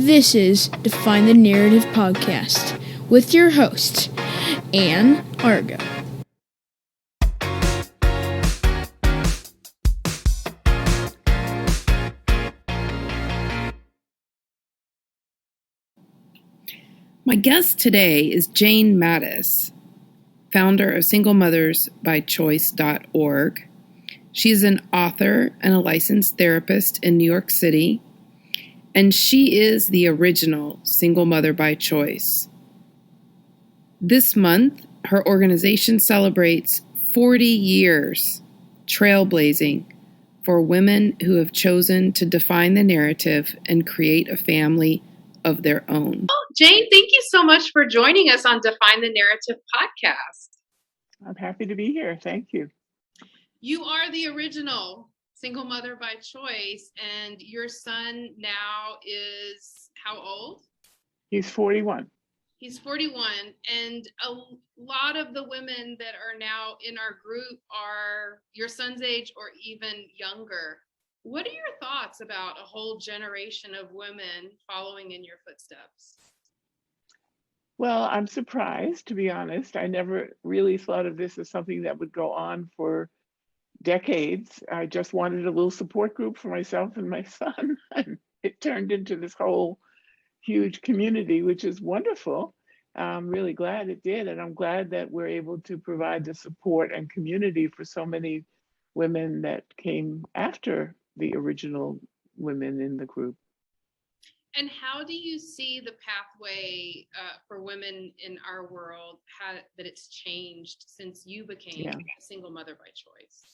This is Define the Narrative podcast with your host, Anne Argo. My guest today is Jane Mattis, founder of singlemothersbychoiceorg. She's an author and a licensed therapist in New York City, and she is the original single mother by choice. This month, her organization celebrates 40 years trailblazing for women who have chosen to define the narrative and create a family of their own. Jane, thank you so much for joining us on Define the Narrative podcast. I'm happy to be here. Thank you. You are the original single mother by choice, and your son now is how old? He's 41. He's 41, and a lot of the women that are now in our group are your son's age or even younger. What are your thoughts about a whole generation of women following in your footsteps? Well, I'm surprised, to be honest. I never really thought of this as something that would go on for decades. I just wanted a little support group for myself and my son. And it turned into this whole huge community, which is wonderful. I'm really glad it did. And I'm glad that we're able to provide the support and community for so many women that came after the original women in the group. And how do you see the pathway for women in our world, that it's changed since you became a single mother by choice?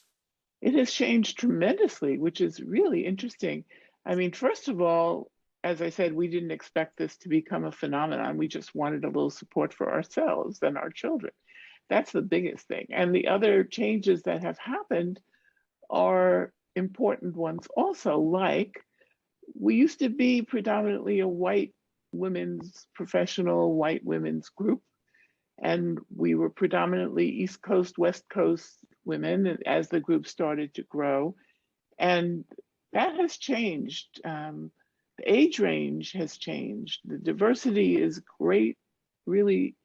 It has changed tremendously, which is really interesting. I mean, first of all, as I said, we didn't expect this to become a phenomenon. We just wanted a little support for ourselves and our children. That's the biggest thing. And the other changes that have happened are important ones also, like we used to be predominantly a white women's professional white women's group, and we were predominantly East Coast, West Coast women as the group started to grow. And that has changed. The age range has changed. The diversity is great. Really,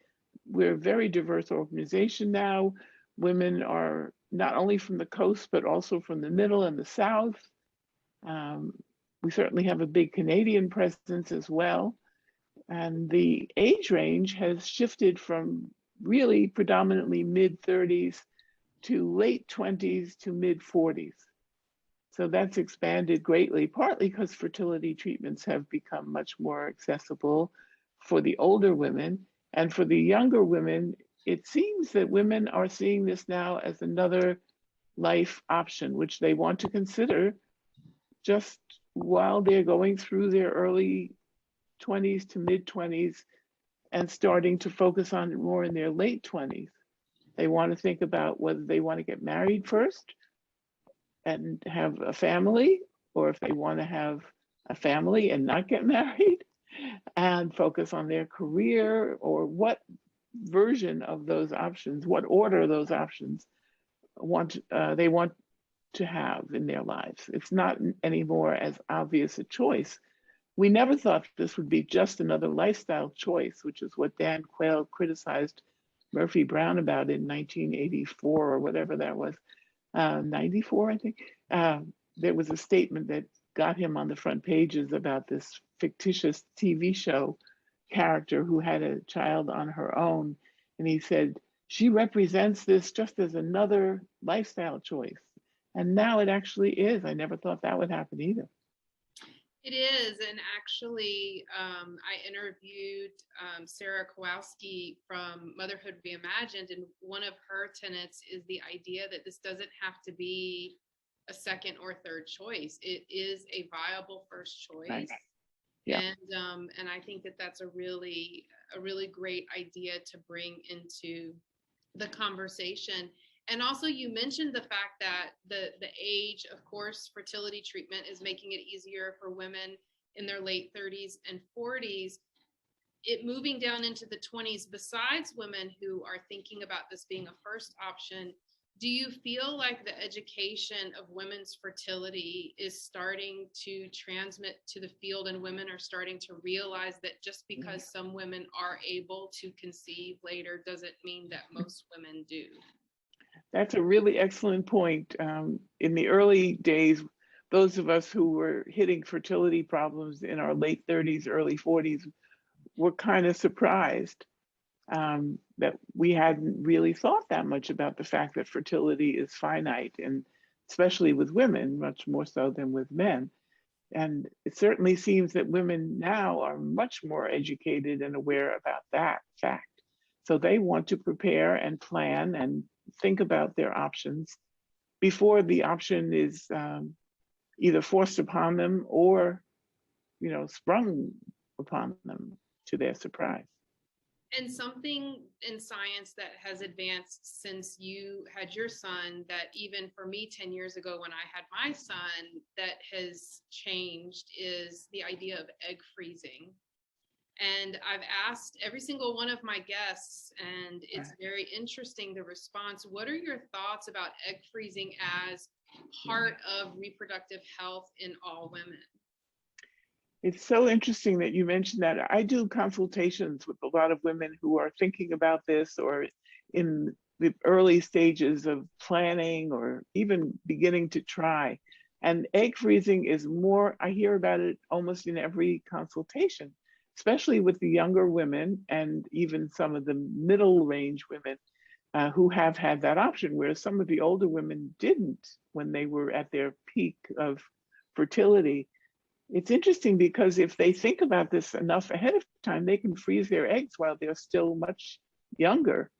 we're a very diverse organization now. Women are not only from the coast, but also from the middle and the south. We certainly have a big Canadian presence as well. And the age range has shifted from really predominantly mid-30s to late 20s to mid-40s. So that's expanded greatly, partly because fertility treatments have become much more accessible for the older women. And for the younger women, it seems that women are seeing this now as another life option, which they want to consider just while they're going through their early 20s to mid 20s and starting to focus on it more in their late 20s. They want to think about whether they want to get married first and have a family, or if they want to have a family and not get married and focus on their career, or what version of those options, what order those options they want to have in their lives. It's not anymore as obvious a choice. We never thought this would be just another lifestyle choice, which is what Dan Quayle criticized Murphy Brown about in 1984 or whatever that was, 94, I think. There was a statement that got him on the front pages about this fictitious TV show character who had a child on her own. And he said, she represents this just as another lifestyle choice. And now it actually is. I never thought that would happen either. It is. And actually, I interviewed Sarah Kowalski from Motherhood Reimagined, and one of her tenets is the idea that this doesn't have to be a second or third choice. It is a viable first choice. Right. Yeah. And I think that that's a really great idea to bring into the conversation. And also, you mentioned the fact that the age, of course, fertility treatment is making it easier for women in their late 30s and 40s. It moving down into the 20s, besides women who are thinking about this being a first option, Do you feel like the education of women's fertility is starting to transmit to the field, and women are starting to realize that just because some women are able to conceive later doesn't mean that most women do? That's a really excellent point. In the early days, those of us who were hitting fertility problems in our late 30s, early 40s were kind of surprised that we hadn't really thought that much about the fact that fertility is finite, and especially with women, much more so than with men. And it certainly seems that women now are much more educated and aware about that fact. So they want to prepare and plan and think about their options before the option is either forced upon them or, sprung upon them to their surprise. And something in science that has advanced since you had your son, that even for me 10 years ago when I had my son, that has changed, is the idea of egg freezing. And I've asked every single one of my guests, and it's very interesting, the response. What are your thoughts about egg freezing as part of reproductive health in all women? It's so interesting that you mentioned that. I do consultations with a lot of women who are thinking about this or in the early stages of planning or even beginning to try. And egg freezing is more, I hear about it almost in every consultation, especially with the younger women and even some of the middle range women who have had that option, whereas some of the older women didn't when they were at their peak of fertility. It's interesting because if they think about this enough ahead of time, they can freeze their eggs while they're still much younger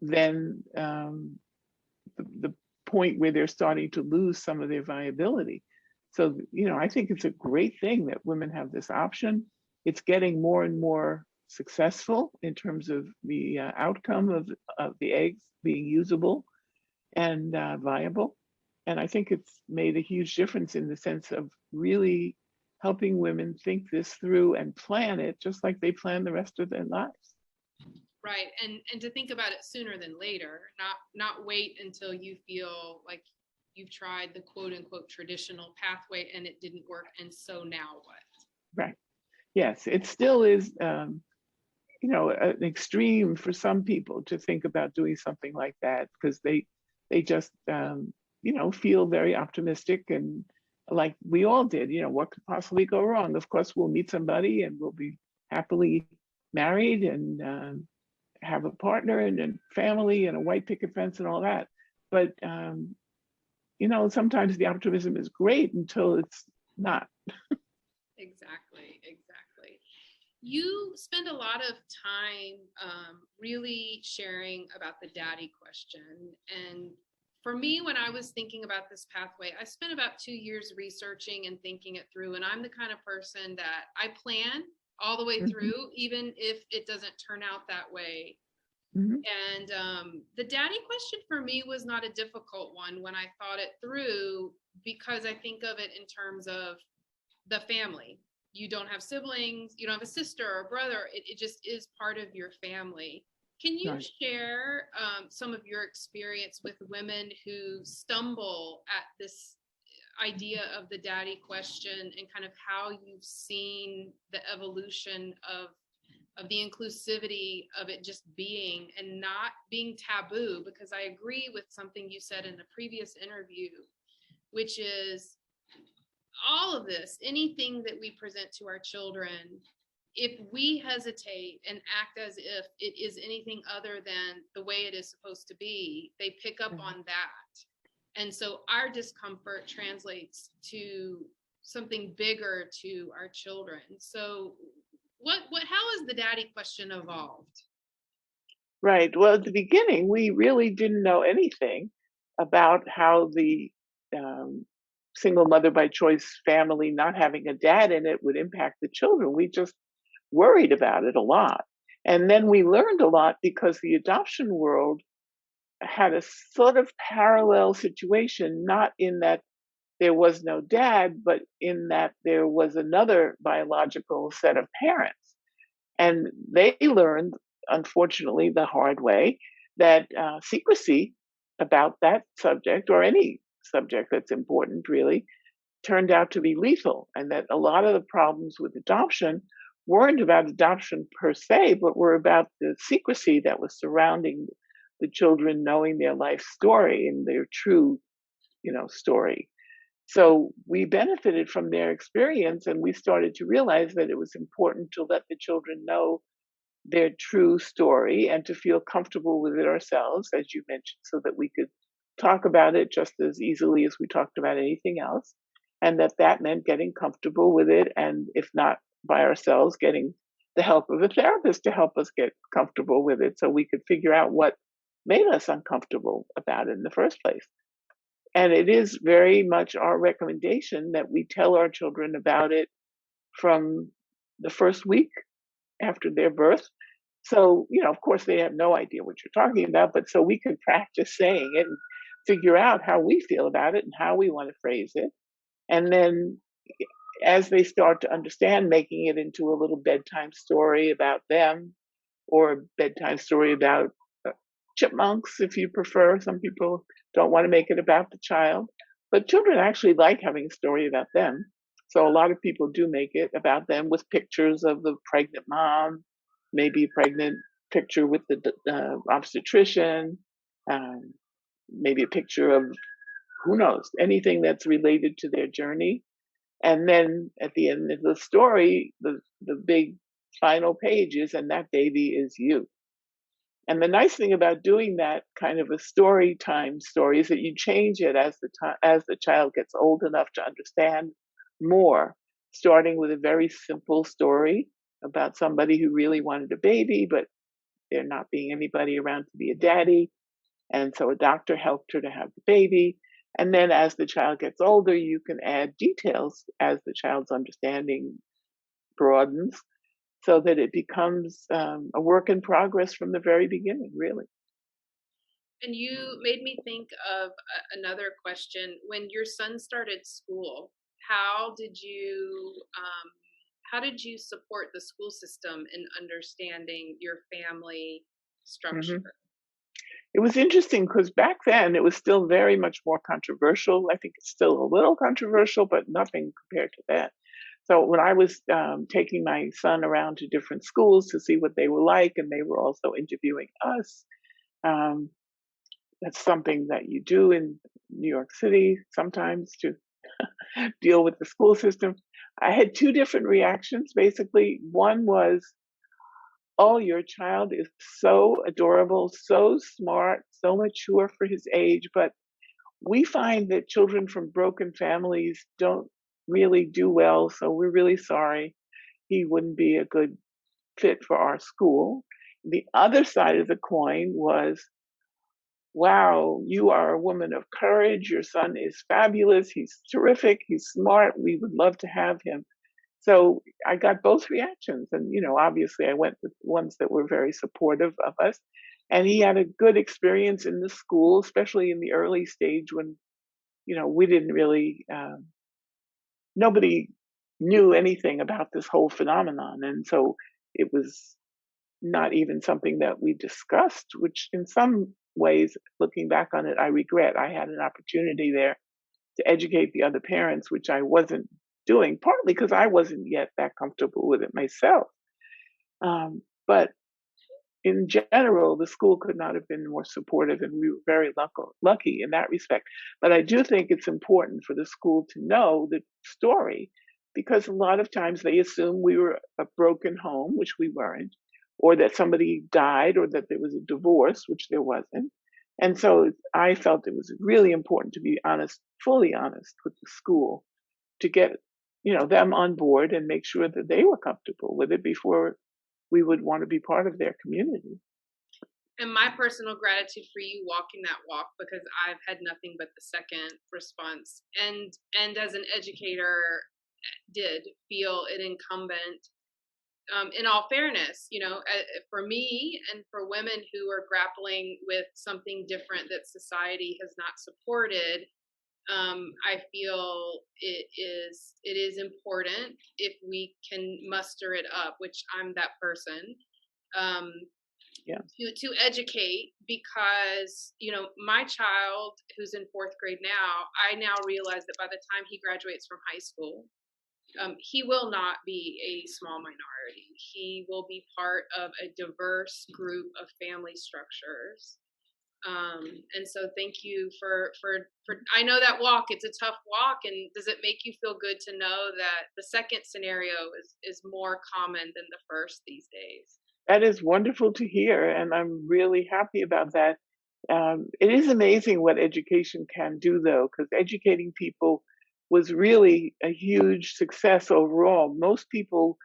than the point where they're starting to lose some of their viability. So, I think it's a great thing that women have this option. It's getting more and more successful in terms of the outcome of the eggs being usable and viable. And I think it's made a huge difference in the sense of really helping women think this through and plan it just like they plan the rest of their lives. Right. And to think about it sooner than later, not wait until you feel like you've tried the quote unquote traditional pathway and it didn't work. And so now what? Right. Yes, it still is, an extreme for some people to think about doing something like that because they just, feel very optimistic and like we all did, what could possibly go wrong? Of course, we'll meet somebody and we'll be happily married and have a partner and a family and a white picket fence and all that. But, sometimes the optimism is great until it's not. Exactly. You spend a lot of time really sharing about the daddy question. And for me, when I was thinking about this pathway, I spent about 2 years researching and thinking it through. And I'm the kind of person that I plan all the way through, even if it doesn't turn out that way. And the daddy question for me was not a difficult one when I thought it through, because I think of it in terms of the family. You don't have siblings, you don't have a sister or a brother. It just is part of your family. Can you share some of your experience with women who stumble at this idea of the daddy question and kind of how you've seen the evolution of the inclusivity of it just being and not being taboo? Because I agree with something you said in the previous interview, which is all of this, anything that we present to our children, if we hesitate and act as if it is anything other than the way it is supposed to be, they pick up on that. And so our discomfort translates to something bigger to our children. So how has the daddy question evolved? Right. Well, at the beginning, we really didn't know anything about how the single mother by choice family not having a dad in it would impact the children. We just worried about it a lot. And then we learned a lot because the adoption world had a sort of parallel situation, not in that there was no dad, but in that there was another biological set of parents. And they learned, unfortunately, the hard way that secrecy about that subject, or any subject that's important really, turned out to be lethal, and that a lot of the problems with adoption weren't about adoption per se, but were about the secrecy that was surrounding the children knowing their life story and their true, story. So we benefited from their experience, and we started to realize that it was important to let the children know their true story and to feel comfortable with it ourselves, as you mentioned, so that we could talk about it just as easily as we talked about anything else. And that meant getting comfortable with it. And if not by ourselves, getting the help of a therapist to help us get comfortable with it so we could figure out what made us uncomfortable about it in the first place. And it is very much our recommendation that we tell our children about it from the first week after their birth. So, of course, they have no idea what you're talking about, but so we can practice saying it and figure out how we feel about it and how we want to phrase it. And then as they start to understand, making it into a little bedtime story about them, or a bedtime story about chipmunks, if you prefer. Some people don't want to make it about the child, but children actually like having a story about them. So a lot of people do make it about them with pictures of the pregnant mom, maybe a pregnant picture with the obstetrician, maybe a picture of, who knows, anything that's related to their journey. And then at the end of the story, the big final page is, and that baby is you. And the nice thing about doing that kind of a story time story is that you change it as the child gets old enough to understand more, starting with a very simple story about somebody who really wanted a baby, but there not being anybody around to be a daddy. And so a doctor helped her to have the baby. And then as the child gets older, you can add details as the child's understanding broadens, so that it becomes a work in progress from the very beginning, really. And you made me think of another question. When your son started school, how did you support the school system in understanding your family structure? hmm It was interesting because back then it was still very much more controversial. I think it's still a little controversial, but nothing compared to that. So when I was taking my son around to different schools to see what they were like, and they were also interviewing us, um, that's something that you do in New York City sometimes to deal with the school system. I had two different reactions, basically. One was, oh, your child is so adorable, so smart, so mature for his age, but we find that children from broken families don't really do well, so we're really sorry. He wouldn't be a good fit for our school. The other side of the coin was, wow, you are a woman of courage. Your son is fabulous. He's terrific. He's smart. We would love to have him. So I got both reactions. And, obviously I went with ones that were very supportive of us. And he had a good experience in the school, especially in the early stage when, we didn't really, nobody knew anything about this whole phenomenon. And so it was not even something that we discussed, which in some ways, looking back on it, I regret. I had an opportunity there to educate the other parents, which I wasn't doing, partly because I wasn't yet that comfortable with it myself. But in general, the school could not have been more supportive, and we were very lucky in that respect. But I do think it's important for the school to know the story, because a lot of times they assume we were a broken home, which we weren't, or that somebody died, or that there was a divorce, which there wasn't. And so I felt it was really important to be honest, fully honest with the school, to get them on board and make sure that they were comfortable with it before we would want to be part of their community. And my personal gratitude for you walking that walk, because I've had nothing but the second response. And as an educator, did feel it incumbent, in all fairness, for me and for women who are grappling with something different that society has not supported, I feel it is important, if we can muster it up, which I'm that person, Yeah. to educate, because my child, who's in 4th grade now, I now realize that by the time he graduates from high school, he will not be a small minority. He will be part of a diverse group of family structures. And so thank you for I know that walk, it's a tough walk. And does it make you feel good to know that the second scenario is more common than the first these days? That is wonderful to hear, and I'm really happy about that. It is amazing what education can do, though, because educating people was really a huge success overall. Most people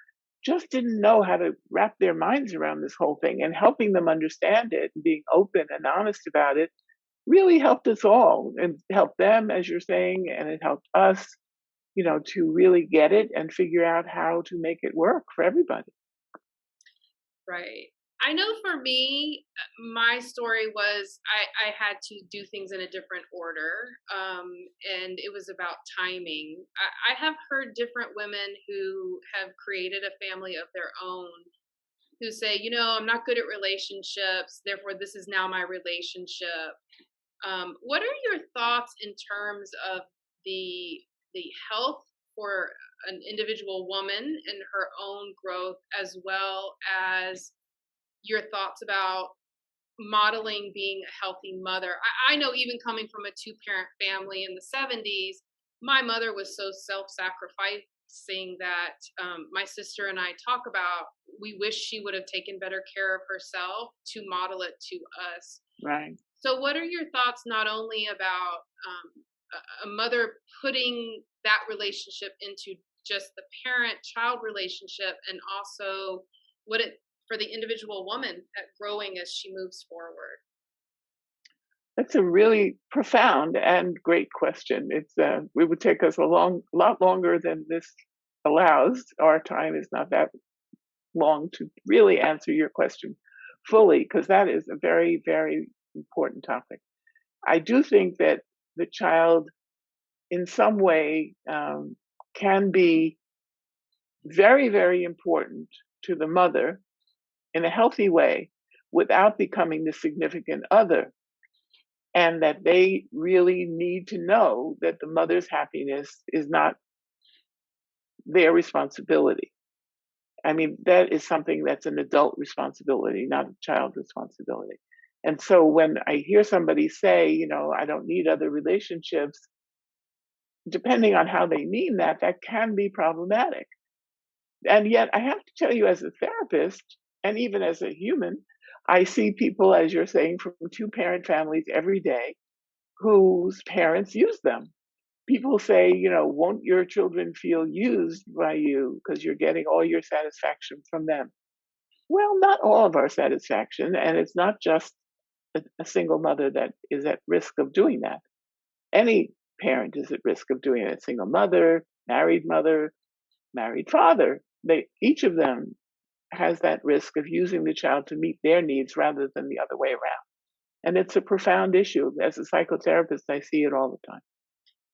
just didn't know how to wrap their minds around this whole thing, and helping them understand it and being open and honest about it really helped us all, and helped them, as you're saying, and it helped us, to really get it and figure out how to make it work for everybody. Right. I know for me, my story was I had to do things in a different order. And it was about timing. I have heard different women who have created a family of their own who say, I'm not good at relationships, therefore, this is now my relationship. What are your thoughts in terms of the health for an individual woman and her own growth, as well as your thoughts about modeling being a healthy mother? I know, even coming from a 2-parent family in the 70s, my mother was so self-sacrificing that my sister and I talk about, we wish she would have taken better care of herself to model it to us. Right. So what are your thoughts, not only about a mother putting that relationship into just the parent-child relationship, and also what it for the individual woman at growing as she moves forward? That's a really profound and great question. It would take us a lot longer than this allows. Our time is not that long to really answer your question fully, because that is a very, very important topic. I do think that the child, in some way, can be very, very important to the mother in a healthy way without becoming the significant other, and that they really need to know that the mother's happiness is not their responsibility. I mean, that is something that's an adult responsibility, not a child responsibility. And so when I hear somebody say, I don't need other relationships, depending on how they mean that, that can be problematic. And yet, I have to tell you, as a therapist, and even as a human, I see people, as you're saying, from 2-parent families every day whose parents use them. People say, won't your children feel used by you because you're getting all your satisfaction from them? Well, not all of our satisfaction. And it's not just a single mother that is at risk of doing that. Any parent is at risk of doing it. Single mother, married father. Each of them has that risk of using the child to meet their needs rather than the other way around. And it's a profound issue. As a psychotherapist, I see it all the time.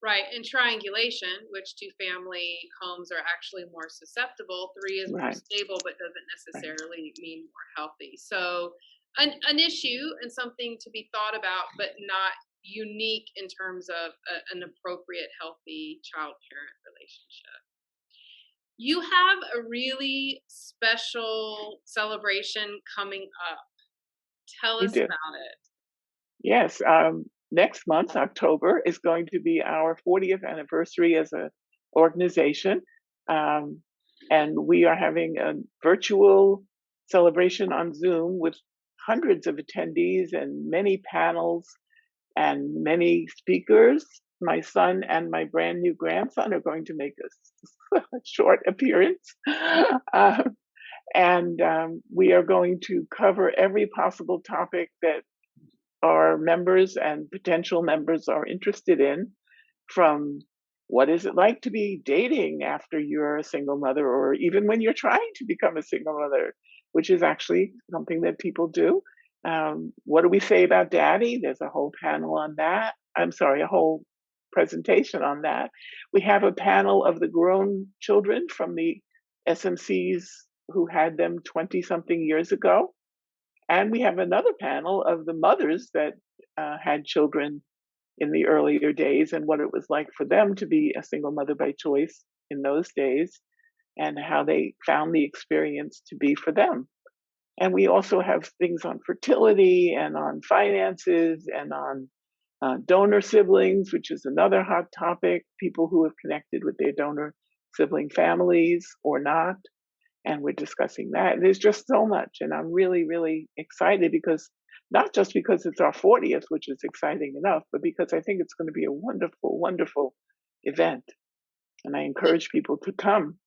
Right. And triangulation, which 2-family homes are actually more susceptible, 3 is more stable, but doesn't necessarily mean more healthy. So an issue and something to be thought about, but not unique in terms of an appropriate, healthy child-parent relationship. You have a really special celebration coming up. Tell us about it. Yes. Next month, October, is going to be our 40th anniversary as an organization. And we are having a virtual celebration on Zoom with hundreds of attendees and many panels and many speakers. My son and my brand new grandson are going to make a short appearance. And we are going to cover every possible topic that our members and potential members are interested in, from what is it like to be dating after you're a single mother, or even when you're trying to become a single mother, which is actually something that people do. What do we say about daddy? There's a whole panel on that. A whole presentation on that. We have a panel of the grown children from the SMCs who had them 20-something years ago. And we have another panel of the mothers that had children in the earlier days and what it was like for them to be a single mother by choice in those days and how they found the experience to be for them. And we also have things on fertility and on finances and on donor siblings, which is another hot topic, people who have connected with their donor sibling families or not. And we're discussing that. There's just so much. And I'm really, really excited because not just because it's our 40th, which is exciting enough, but because I think it's going to be a wonderful, wonderful event. And I encourage people to come.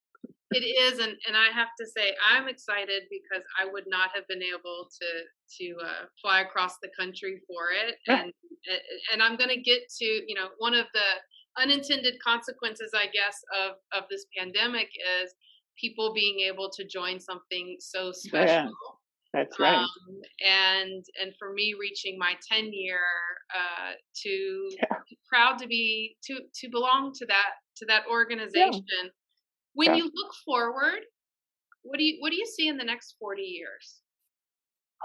It is, and I have to say I'm excited because I would not have been able to fly across the country for it, and I'm going to get to one of the unintended consequences, I guess, of this pandemic is people being able to join something so special. Yeah, that's right. And for me, reaching my 10-year, to proud to be to belong to that organization. Yeah. When you look forward, what do you see in the next 40 years?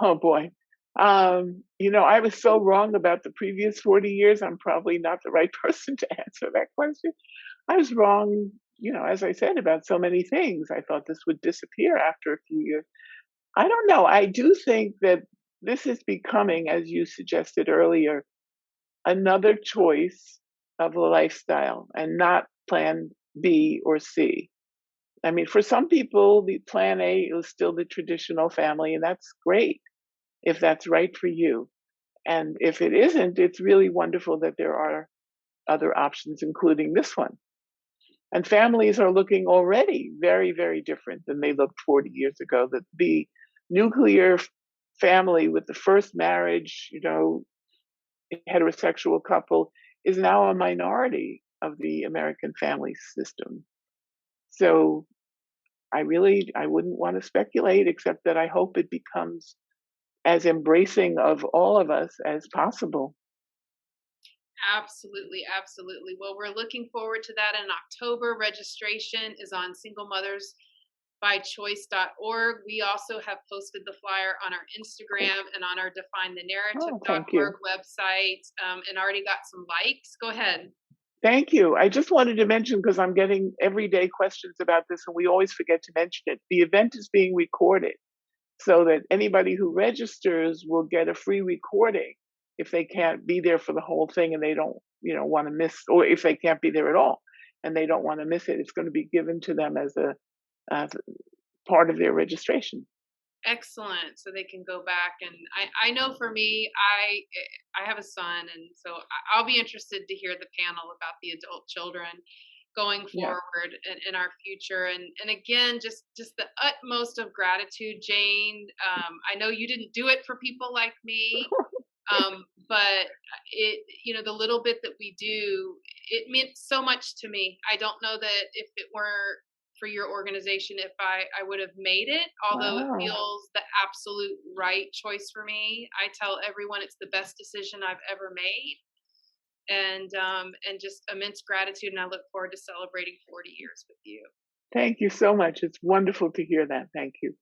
Oh boy. I was so wrong about the previous 40 years. I'm probably not the right person to answer that question. I was wrong, as I said, about so many things. I thought this would disappear after a few years. I don't know. I do think that this is becoming, as you suggested earlier, another choice of a lifestyle and not plan B or C. I mean, for some people, the plan A is still the traditional family, and that's great if that's right for you. And if it isn't, it's really wonderful that there are other options, including this one. And families are looking already very, very different than they looked 40 years ago. That the nuclear family with the first marriage, heterosexual couple is now a minority of the American family system. So I wouldn't want to speculate, except that I hope it becomes as embracing of all of us as possible. Absolutely, absolutely. Well, we're looking forward to that in October. Registration is on singlemothersbychoice.org. We also have posted the flyer on our Instagram and on our definethenarrative.org website, and already got some likes. Go ahead. Thank you. I just wanted to mention, because I'm getting everyday questions about this and we always forget to mention it. The event is being recorded so that anybody who registers will get a free recording if they can't be there for the whole thing and they don't, want to miss, or if they can't be there at all and they don't want to miss it. It's going to be given to them as a part of their registration. Excellent. So they can go back, and I know for me, I have a son, and so I'll be interested to hear the panel about the adult children going forward in our future. And again, just the utmost of gratitude, Jane. I know you didn't do it for people like me, but the little bit that we do, it meant so much to me. I don't know that if it weren't for your organization, if I would have made it, although it feels the absolute right choice for me. I tell everyone it's the best decision I've ever made, and just immense gratitude. And I look forward to celebrating 40 years with you. Thank you so much. It's wonderful to hear that. Thank you.